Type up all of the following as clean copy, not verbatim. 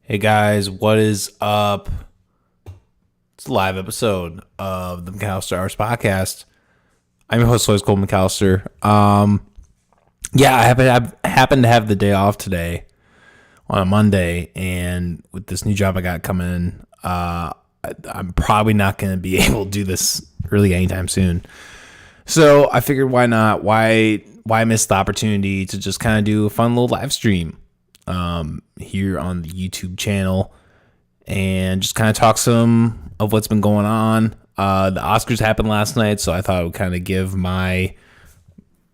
Hey guys, what is up? It's a live episode of the McAllister Hours podcast. I'm your host, Lois Cole McAllister. I happen to have the day off today on a Monday, and with this new job I got coming in, I'm probably not going to be able to do this really anytime soon. So I figured, why not? Why miss the opportunity to just kind of do a fun little live stream here on the YouTube channel and just kind of talk some of what's been going on. The Oscars happened last night, so I thought I would kind of give my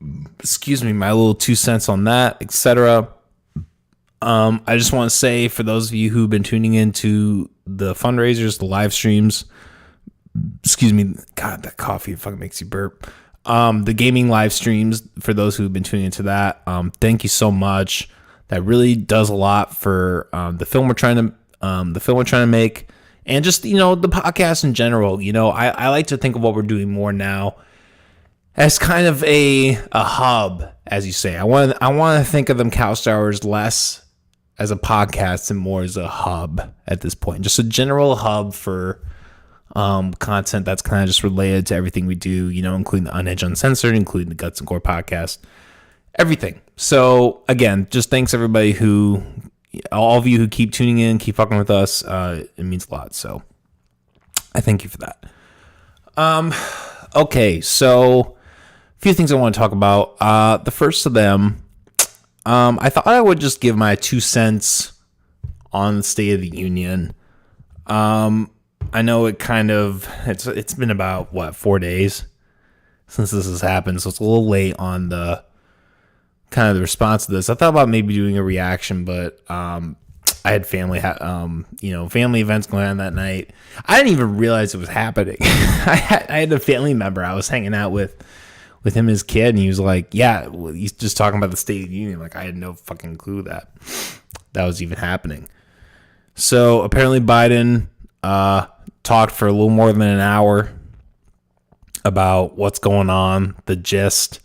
little 2 cents on that, etc. I just want to say, for those of you who've been tuning into the fundraisers, the live streams, God, that coffee fucking makes you burp. The gaming live streams, for those who've been tuning into that, thank you so much. That really does a lot for the film we're trying to make, and just, the podcast in general. I like to think of what we're doing more now as kind of a hub, as you say. I want to think of them Couch Hours less as a podcast and more as a hub at this point, just a general hub for content that's kind of just related to everything we do, including the Unhinged, Uncensored, including the Guts and Gore podcast, everything. So again, just thanks everybody all of you who keep tuning in, keep fucking with us. It means a lot. So I thank you for that. Okay. So a few things I want to talk about. The first of them, I thought I would just give my 2 cents on the State of the Union. I know it's been about 4 days since this has happened, so it's a little late on the kind of the response to this. I thought about maybe doing a reaction, but I had family events going on that night. I didn't even realize it was happening. I had a family member I was hanging out with him and his kid, and he was like, yeah, he's just talking about the State of the Union. Like, I had no fucking clue that was even happening. So apparently Biden talked for a little more than an hour about what's going on, the gist.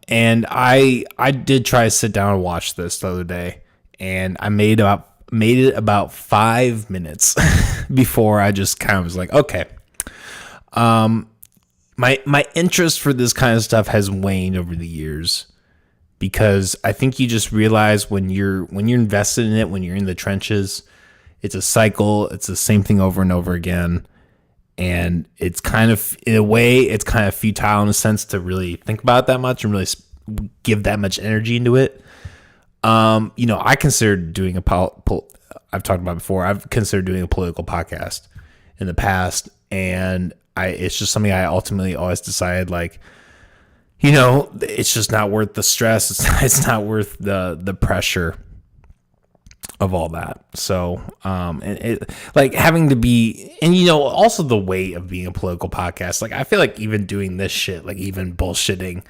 And I did try to sit down and watch this the other day, and I made it about 5 minutes before I just kind of was like, okay. My interest for this kind of stuff has waned over the years, because I think you just realize when you're invested in it, when you're in the trenches, it's a cycle. It's the same thing over and over again. And it's kind of, in a way, it's kind of futile in a sense to really think about it that much and really give that much energy into it. I considered doing I've talked about before, I've considered doing a political podcast in the past. And it's just something I ultimately always decided, like, it's just not worth the stress. It's not worth the pressure of all that. So, and it, like, having to be, and also the weight of being a political podcast. Like, I feel like even doing this shit, like even bullshitting,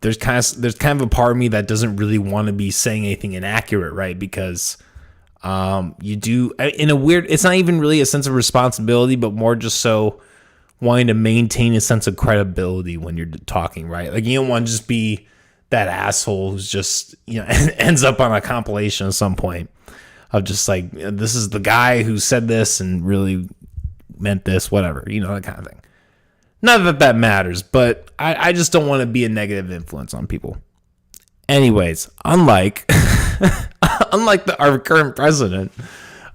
there's kind of a part of me that doesn't really want to be saying anything inaccurate, right? Because you do, in a weird, it's not even really a sense of responsibility, but more just so wanting to maintain a sense of credibility when you're talking, right? Like, you don't want to just be that asshole who's just, ends up on a compilation at some point of just like, this is the guy who said this and really meant this, whatever, that kind of thing. Not that matters, but I just don't want to be a negative influence on people. Anyways, unlike our current president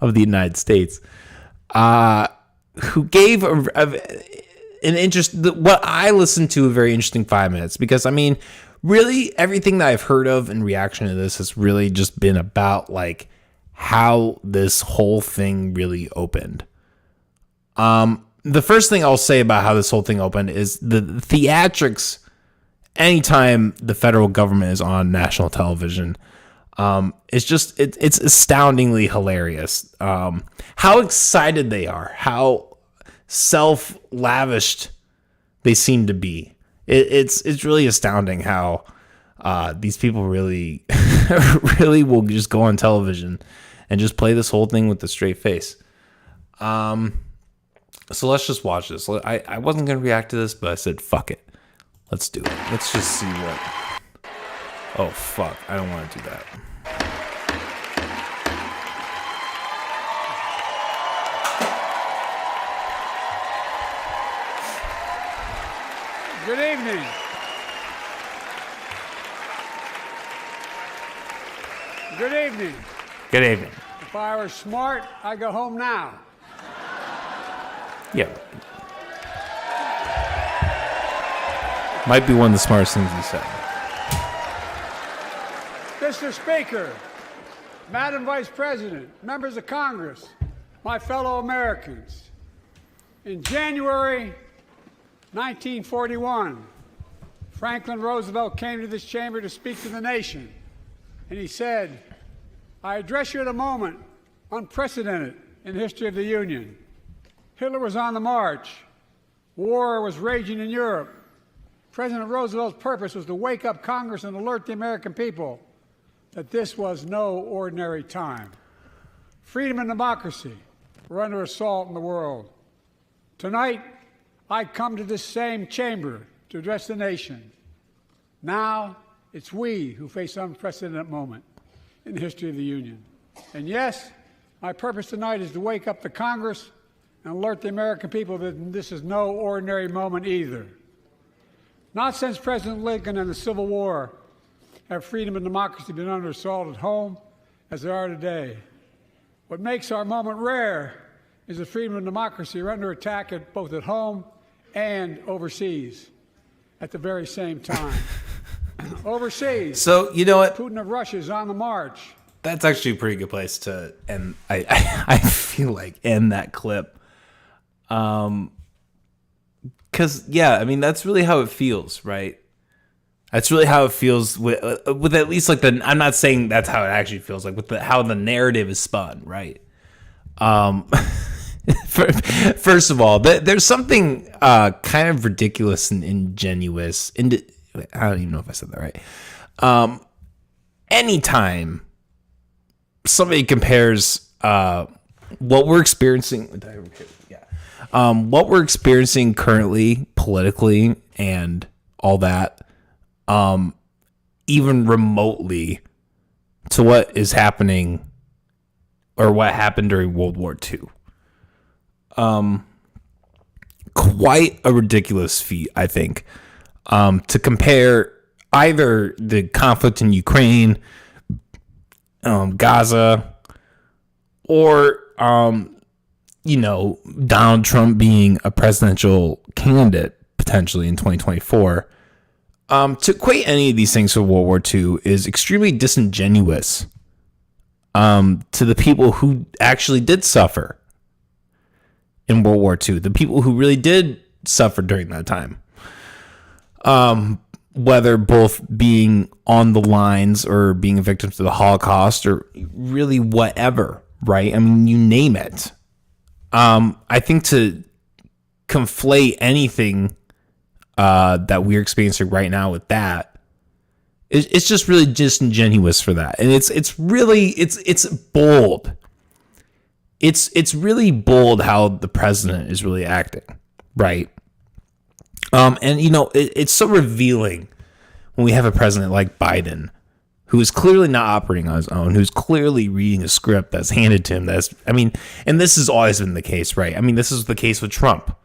of the United States, who gave what I listened to, a very interesting 5 minutes, because really everything that I've heard of in reaction to this has really just been about, like, how this whole thing really opened. The first thing I'll say about how this whole thing opened is the theatrics. Anytime the federal government is on national television, it's astoundingly hilarious. How excited they are, how self-lavished they seem to be. It's really astounding how these people really really will just go on television and just play this whole thing with a straight face. So let's just watch this. I wasn't going to react to this, but I said, fuck it. Let's do it. Let's just see what... Oh, fuck. I don't want to do that. evening. Good evening. Good evening. If I were smart, I'd go home now. Yeah. Might be one of the smartest things he said. Mr. Speaker, Madam Vice President, members of Congress, my fellow Americans. In January 1941, Franklin Roosevelt came to this chamber to speak to the nation, and he said, "I address you at a moment unprecedented in the history of the Union. Hitler was on the march. War was raging in Europe. President Roosevelt's purpose was to wake up Congress and alert the American people that this was no ordinary time. Freedom and democracy were under assault in the world. Tonight, I come to this same chamber to address the nation. Now, it's we who face an unprecedented moment in the history of the Union. And yes, my purpose tonight is to wake up the Congress and alert the American people that this is no ordinary moment either. Not since President Lincoln and the Civil War have freedom and democracy been under assault at home as they are today. What makes our moment rare is that freedom and democracy are under attack both at home and overseas at the very same time. Overseas. So, you know what? Putin of Russia is on the march. That's actually a pretty good place to end. I feel like end that clip. Because, yeah, I mean, that's really how it feels, right? That's really how it feels with at least like I'm not saying that's how it actually feels, like with how the narrative is spun, right? First of all, there's something kind of ridiculous and ingenuous. I don't even know if I said that right. Anytime somebody compares what we're experiencing, what we're experiencing currently politically and all that, even remotely to what is happening or what happened during World War II. Quite a ridiculous feat, I think, to compare either the conflict in Ukraine, Gaza, or, Donald Trump being a presidential candidate potentially in 2024. To equate any of these things to World War II is extremely disingenuous to the people who actually did suffer in World War II, the people who really did suffer during that time. Whether both being on the lines or being victims of the Holocaust or really whatever, right? I mean, you name it. I think to conflate anything that we're experiencing right now with that, it's just really disingenuous for that. And it's really bold. It's really bold how the president is really acting, right? And it's so revealing when we have a president like Biden, who is clearly not operating on his own, who's clearly reading a script that's handed to him. And this has always been the case, right? I mean, this is the case with Trump.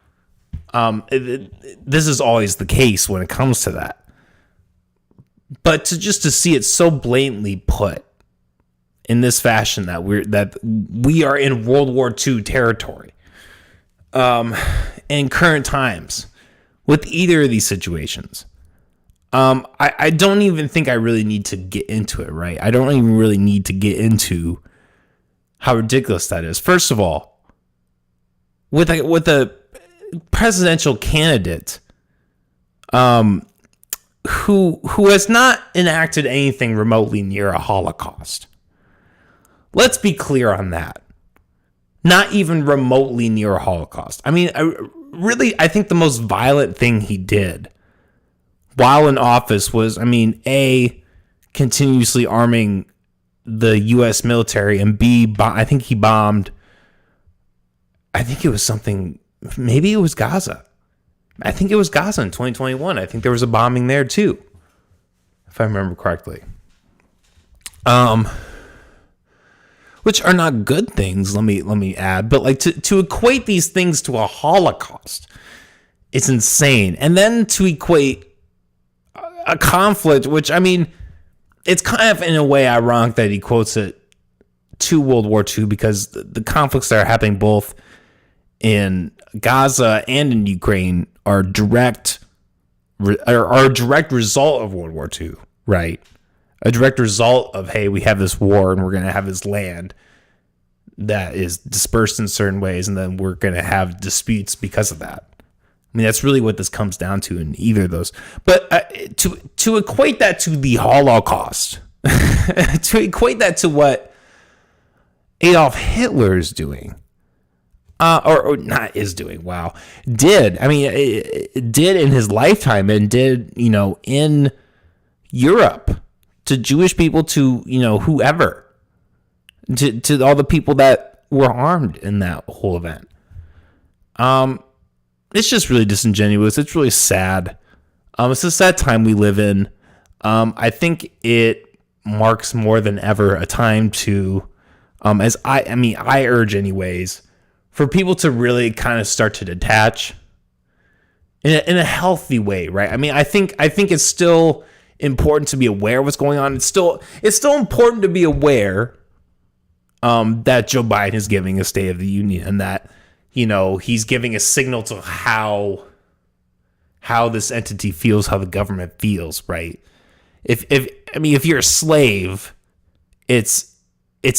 This is always the case when it comes to that. But to see it so blatantly put in this fashion that we are in World War II territory, in current times with either of these situations. I don't even think I really need to get into it, right? I don't even really need to get into how ridiculous that is. First of all, with a presidential candidate who has not enacted anything remotely near a Holocaust. Let's be clear on that. Not even remotely near a Holocaust. I mean, I think the most violent thing he did while in office was, continuously arming the U.S. military, and B, I think he bombed, maybe it was Gaza. I think it was Gaza in 2021. I think there was a bombing there too, if I remember correctly. Which are not good things, let me add, but like to equate these things to a Holocaust It's insane. And then to equate a conflict, which, I mean, it's kind of in a way ironic that he quotes it to World War II, because the conflicts that are happening both in Gaza and in Ukraine are a direct result of World War II, right? A direct result of, hey, we have this war and we're going to have this land that is dispersed in certain ways, and then we're going to have disputes because of that. I mean, that's really what this comes down to in either of those. But to equate that to the Holocaust, to equate that to what Adolf Hitler is doing, or not is doing, wow, did. I mean, it did in his lifetime, and did, in Europe, to Jewish people, to, whoever, to all the people that were harmed in that whole event. It's just really disingenuous. It's really sad. It's a sad time we live in. I think it marks more than ever a time to, I urge anyways, for people to really kind of start to detach in a healthy way, right? I mean, I think it's still important to be aware of what's going on. It's still important to be aware that Joe Biden is giving a State of the Union, and that, he's giving a signal to how this entity feels, how the government feels, right? If you're a slave, it's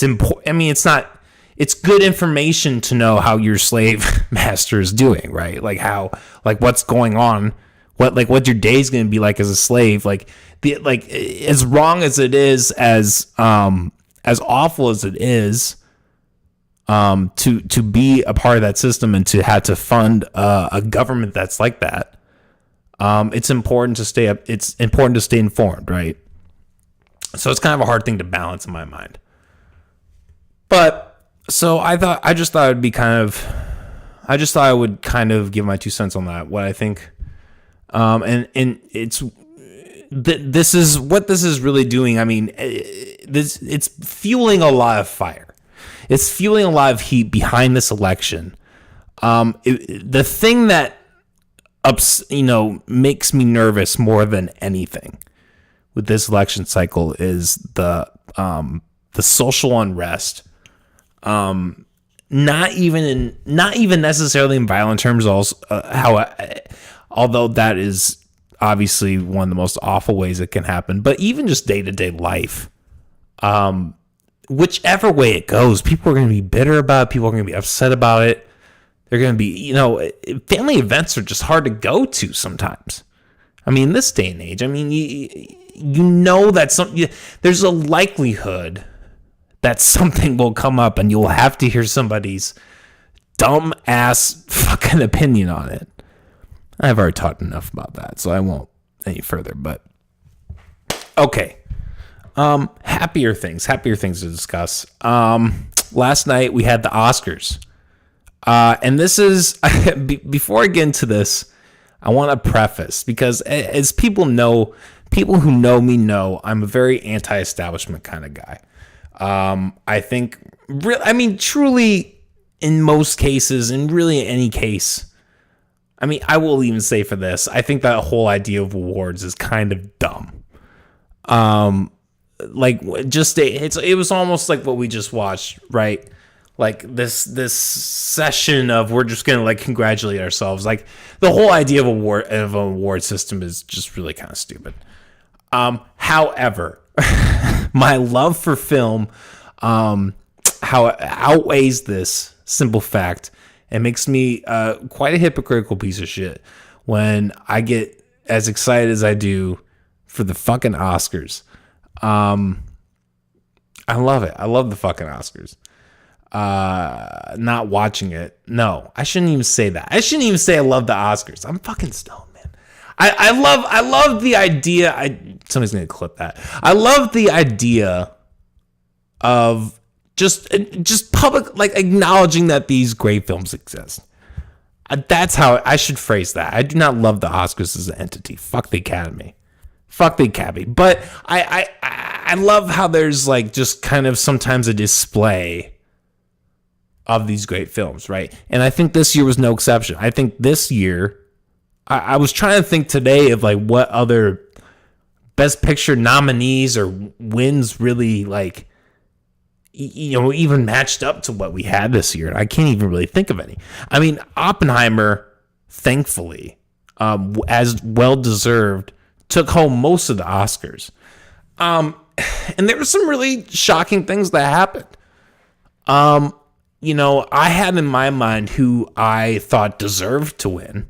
important. I mean, it's good information to know how your slave master is doing, right? Like what's going on, what your day's going to be like as a slave, as wrong as it is, as awful as it is, to be a part of that system and to have to fund a government that's like that. It's important to stay up. It's important to stay informed, right? So it's kind of a hard thing to balance in my mind. But so I just thought I would kind of give my 2 cents on that, what I think. And it's this is what this is really doing. I mean, it's fueling a lot of fire. It's fueling a lot of heat behind this election. The thing that makes me nervous more than anything with this election cycle is the social unrest. Not even necessarily in violent terms. Also, although that is obviously one of the most awful ways it can happen, but even just day-to-day life. Whichever way it goes, people are going to be bitter about it. People are going to be upset about it. They're going to be, family events are just hard to go to sometimes. I mean, this day and age, I mean, that there's a likelihood that something will come up and you'll have to hear somebody's dumb ass fucking opinion on it. I've already talked enough about that, so I won't any further, but okay. Happier things to discuss. Last night we had the Oscars. And this is, before I get into this, I want to preface, because as people who know me know, I'm a very anti-establishment kind of guy. I think, truly, in most cases, and really in any case, I will even say for this, I think that whole idea of awards is kind of dumb. It was almost like what we just watched, right? Like this session of, we're just gonna congratulate ourselves. Like, the whole idea of an award system is just really kind of stupid. However, my love for film, how it outweighs this simple fact, and makes me quite a hypocritical piece of shit when I get as excited as I do for the fucking Oscars. I love it. I love the fucking Oscars. Not watching it. No, I shouldn't even say that. I shouldn't even say I love the Oscars. I'm fucking stoned, man. I love the idea. Somebody's going to clip that. I love the idea of just public, acknowledging that these great films exist. That's how I should phrase that. I do not love the Oscars as an entity. Fuck the Academy. But I love how there's just kind of sometimes a display of these great films, right? And I think this year was no exception. I think this year I was trying to think today of like what other Best Picture nominees or wins really like, even matched up to what we had this year. I can't even really think of any. I mean, Oppenheimer, thankfully, as well deserved, took home most of the Oscars. And there were some really shocking things that happened. I had in my mind who I thought deserved to win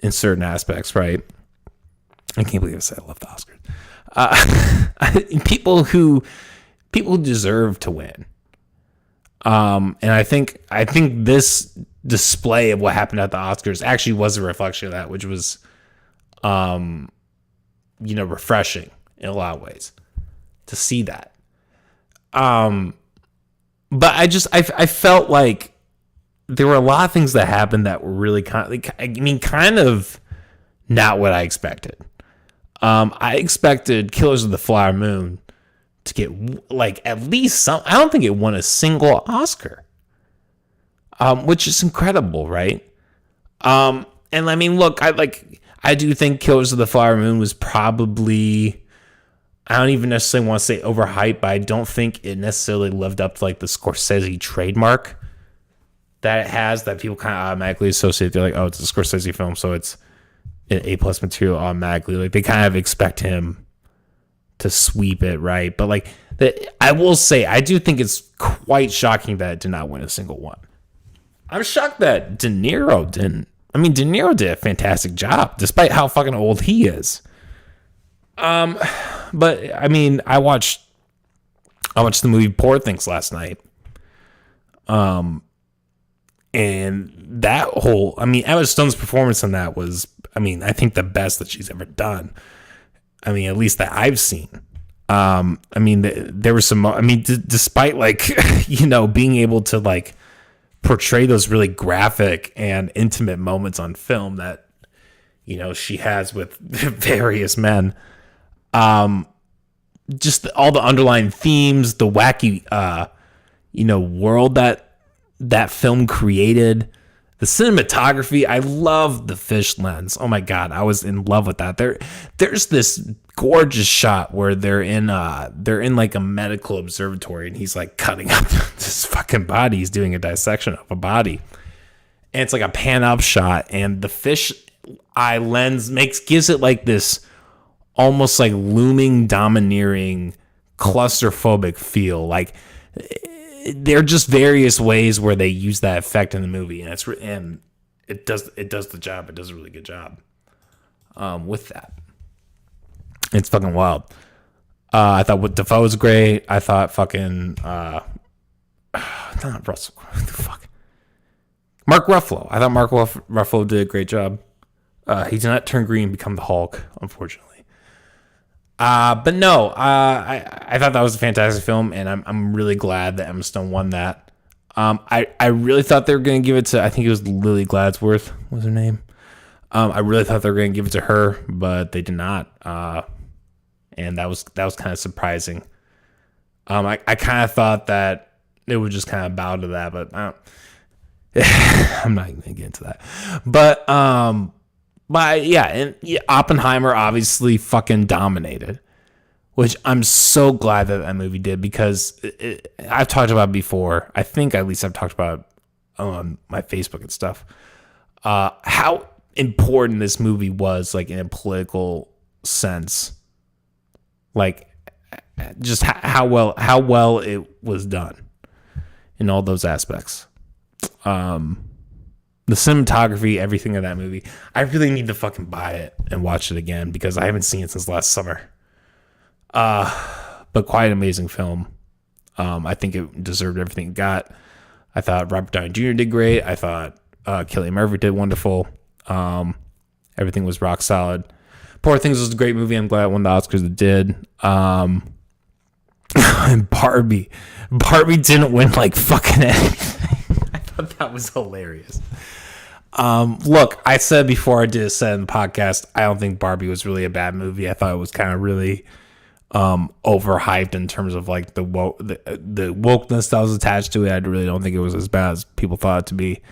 in certain aspects, right? I can't believe I said I love the Oscars. People who deserve to win. And I think this display of what happened at the Oscars actually was a reflection of that, which was, refreshing in a lot of ways to see that. But I felt like there were a lot of things that happened that were really kind of not what I expected. I expected Killers of the Flower Moon to get like at least some. I don't think it won a single Oscar, which is incredible, right? And I mean, look, I do think Killers of the Flower Moon was probably, I don't even necessarily want to say overhyped, but I don't think it necessarily lived up to like the Scorsese trademark that it has, that people kind of automatically associate. They're like, oh, it's a Scorsese film, so it's an A+ material automatically. Like they kind of expect him to sweep it, right? But like, I will say, I do think it's quite shocking that it did not win a single one. I'm shocked that De Niro didn't. I mean, De Niro did a fantastic job, despite how fucking old he is. But I mean, I watched the movie Poor Things last night. And that whole, I mean, Emma Stone's performance in that was, I mean, I think the best that she's ever done. I mean, at least that I've seen. I mean, there was some, I mean, despite like, being able to like portray those really graphic and intimate moments on film that, she has with various men. Just all the underlying themes, the wacky, world that film created, the cinematography. I love the fish lens. Oh my God, I was in love with that. There's this gorgeous shot where they're in like a medical observatory and he's like cutting up this fucking body. He's doing a dissection of a body, and it's like a pan up shot, and the fish eye lens gives it like this almost like looming, domineering, claustrophobic feel. Like there are just various ways where they use that effect in the movie, and it does the job. It does a really good job with that. It's fucking wild. I thought what Defoe was great. I thought fucking not Russell. What the fuck? Mark Ruffalo. I thought Mark Ruffalo did a great job. He did not turn green and become the Hulk, unfortunately. But no, I thought that was a fantastic film, and I'm really glad that Emma Stone won that. I really thought they were going to give it to, I think it was Lily Gladsworth was her name. I really thought they were going to give it to her, but they did not. And that was kind of surprising. I kind of thought that it would just kind of bow to that, but I'm not even going to get into that. But yeah, and Oppenheimer obviously fucking dominated, which I'm so glad that movie did, because I've talked about it before. I think at least I've talked about it on my Facebook and stuff. How important this movie was, like in a political sense, like just how well it was done in all those aspects. The cinematography, everything of that movie. I really need to fucking buy it and watch it again, because I haven't seen it since last summer. But quite an amazing film. I think it deserved everything it got. I thought Robert Downey Jr. did great. I thought Cillian Murphy did wonderful. Everything was rock solid. Poor Things was a great movie. I'm glad it won the Oscars it did. And Barbie didn't win like fucking anything. I thought that was hilarious. Look, I said before I did a set in the podcast, I don't think Barbie was really a bad movie. I thought it was kind of really overhyped in terms of like the wokeness that was attached to it. I really don't think it was as bad as people thought it to be.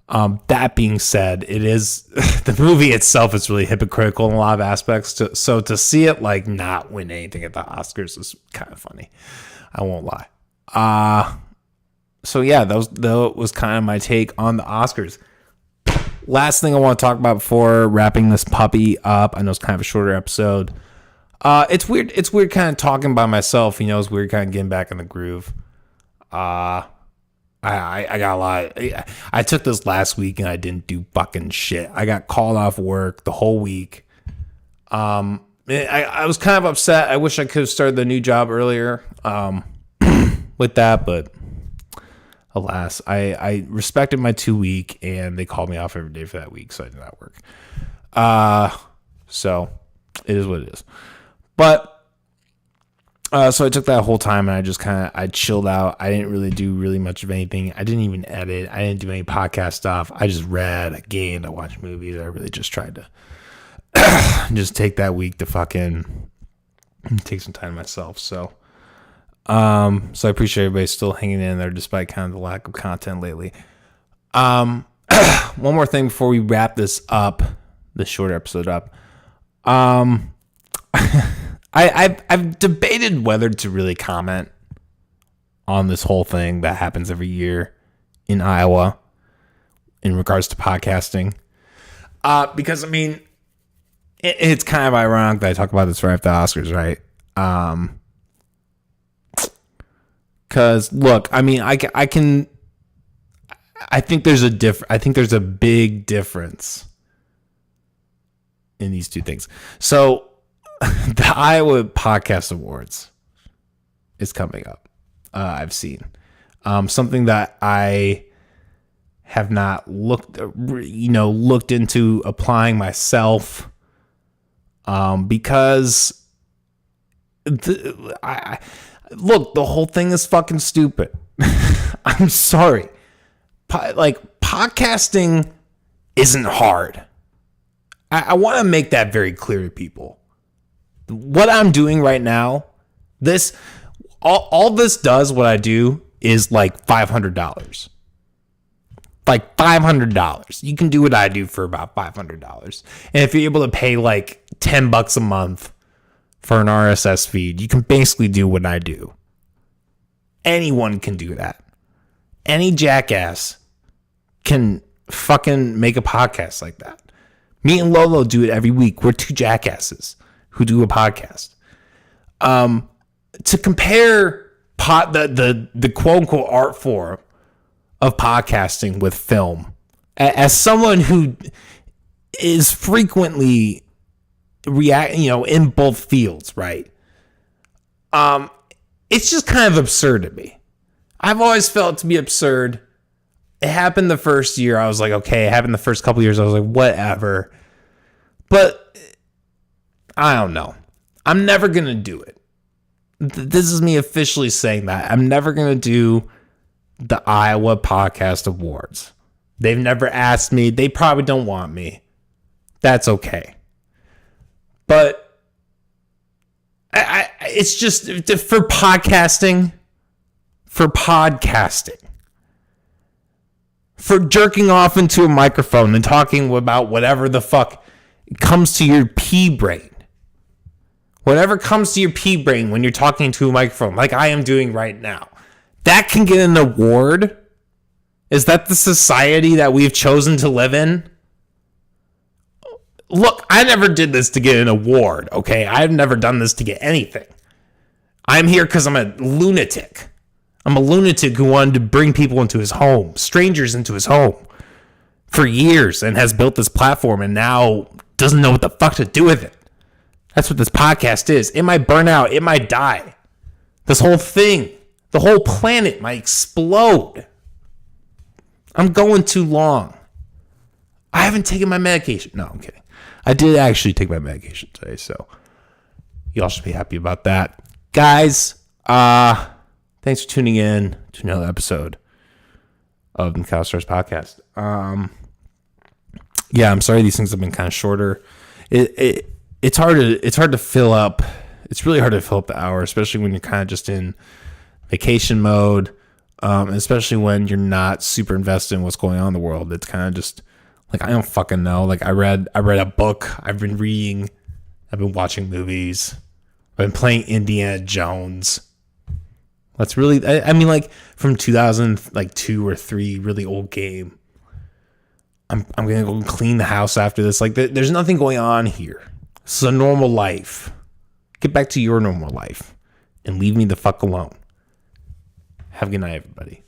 That being said, it is the movie itself is really hypocritical in a lot of aspects. So to see it like not win anything at the Oscars is kind of funny. I won't lie. So yeah, that was kind of my take on the Oscars. Last thing I want to talk about before wrapping this puppy up. I know it's kind of a shorter episode. It's weird. It's weird kind of talking by myself. It's weird kind of getting back in the groove. I got a lot. I took this last week and I didn't do fucking shit. I got called off work the whole week. I was kind of upset. I wish I could have started the new job earlier with that, but alas, I respected my 2 week and they called me off every day for that week, so I did not work. So it is what it is. But so I took that whole time and I just I chilled out. I didn't really do much of anything. I didn't even edit. I didn't do any podcast stuff. I just read, I gamed, I watched movies. I really just tried to just take that week to fucking take some time to myself. So I appreciate everybody still hanging in there despite kind of the lack of content lately. One more thing before we wrap this up, this short episode up. I've debated whether to really comment on this whole thing that happens every year in Iowa in regards to podcasting. Because, I mean, it's kind of ironic that I talk about this right after the Oscars, right? Because, look, I mean, I think there's a big difference in these two things. So, the Iowa Podcast Awards is coming up. I've seen something that I have not looked into applying myself, because the whole thing is fucking stupid. I'm sorry. Podcasting isn't hard. I want to make that very clear to people. What I'm doing right now, all this does, what I do is like $500. Like $500. You can do what I do for about $500. And if you're able to pay like $10 a month for an RSS feed, you can basically do what I do. Anyone can do that. Any jackass can fucking make a podcast like that. Me and Lolo do it every week. We're two jackasses who do a podcast. To compare the quote unquote art form of podcasting with film, as someone who is frequently in both fields, right? It's just kind of absurd to me. I've always felt it to be absurd. It happened the first year. I was like, okay. It happened the first couple years. I was like, whatever. But I don't know. I'm never going to do it. This is me officially saying that. I'm never going to do the Iowa Podcast Awards. They've never asked me. They probably don't want me. That's okay. But it's just for podcasting. For jerking off into a microphone and talking about whatever the fuck comes to your pea brain. Whatever comes to your pea brain when you're talking to a microphone, like I am doing right now. That can get an award? Is that the society that we've chosen to live in? Look, I never did this to get an award, okay? I've never done this to get anything. I'm here because I'm a lunatic. I'm a lunatic who wanted to bring people into his home, strangers into his home, for years, and has built this platform and now doesn't know what the fuck to do with it. That's what this podcast is. It might burn out. It might die. This whole thing, the whole planet might explode. I'm going too long. I haven't taken my medication. No, I'm kidding. I did actually take my medication today, so y'all should be happy about that. Guys, thanks for tuning in to another episode of the Kyle Stars podcast. Yeah, I'm sorry these things have been kind of shorter. It's hard to fill up. It's really hard to fill up the hour, especially when you're kind of just in vacation mode. Especially when you're not super invested in what's going on in the world. It's kind of just like, I don't fucking know. Like I read a book. I've been reading. I've been watching movies. I've been playing Indiana Jones. That's really, I mean, like from 2002 or 3, really old game. I'm gonna go clean the house after this. Like there's nothing going on here. This is a normal life. Get back to your normal life and leave me the fuck alone. Have a good night, everybody.